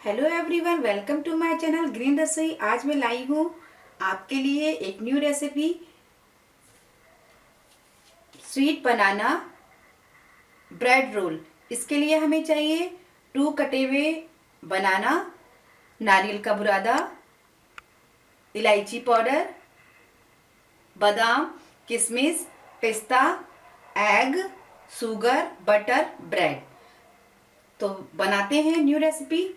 Hello everyone, welcome to my channel green Rasoi. आज मैं लाई हूँ आपके लिए एक new recipe, sweet banana bread roll. इसके लिए हमें चाहिए 2 कटे हुए बनाना, नारियल का बुरादा, इलायची पाउडर, बादाम, किशमिश, पिस्ता, एग, शुगर, बटर, ब्रेड। तो बनाते हैं न्यू रेसिपी।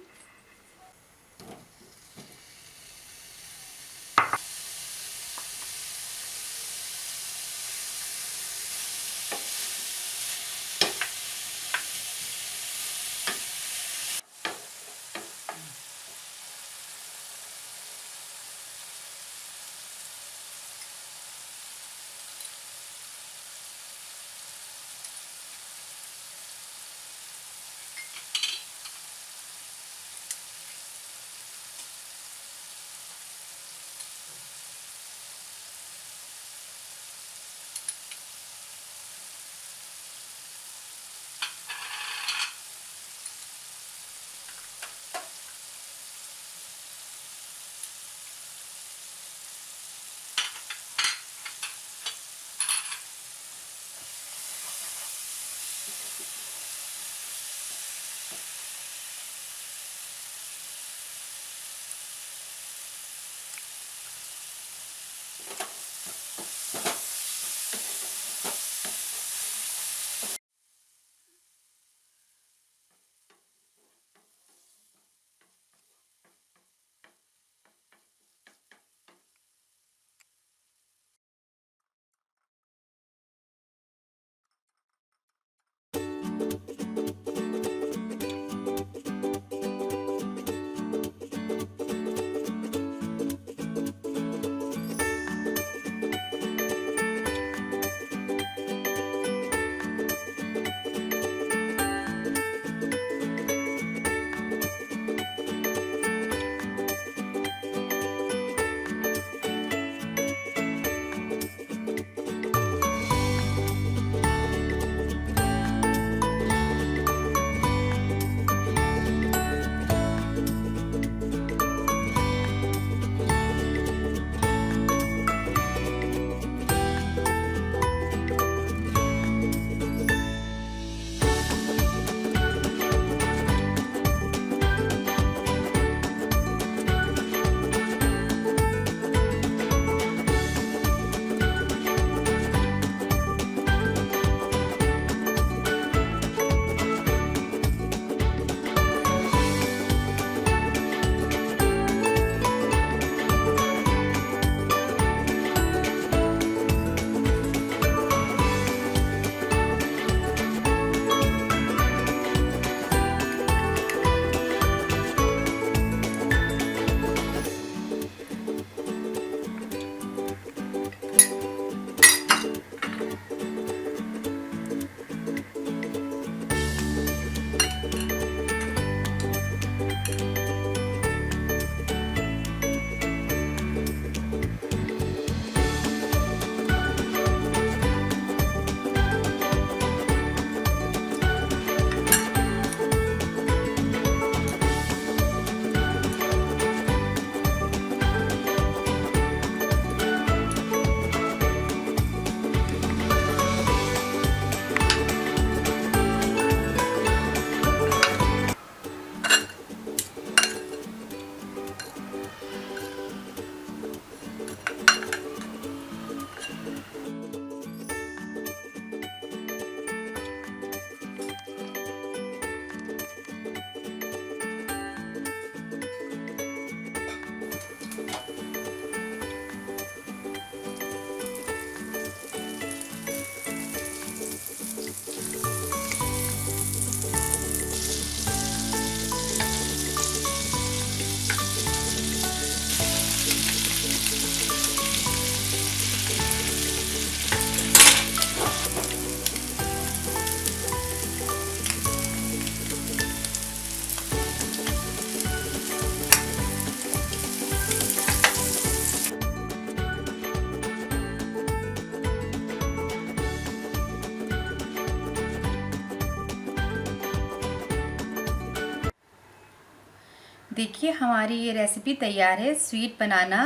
देखिए हमारी ये रेसिपी तैयार है, स्वीट बनाना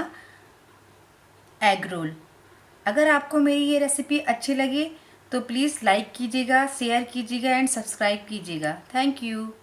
एग रोल। अगर आपको मेरी ये रेसिपी अच्छी लगे तो प्लीज़ लाइक कीजिएगा, शेयर कीजिएगा एंड सब्सक्राइब कीजिएगा। Thank you.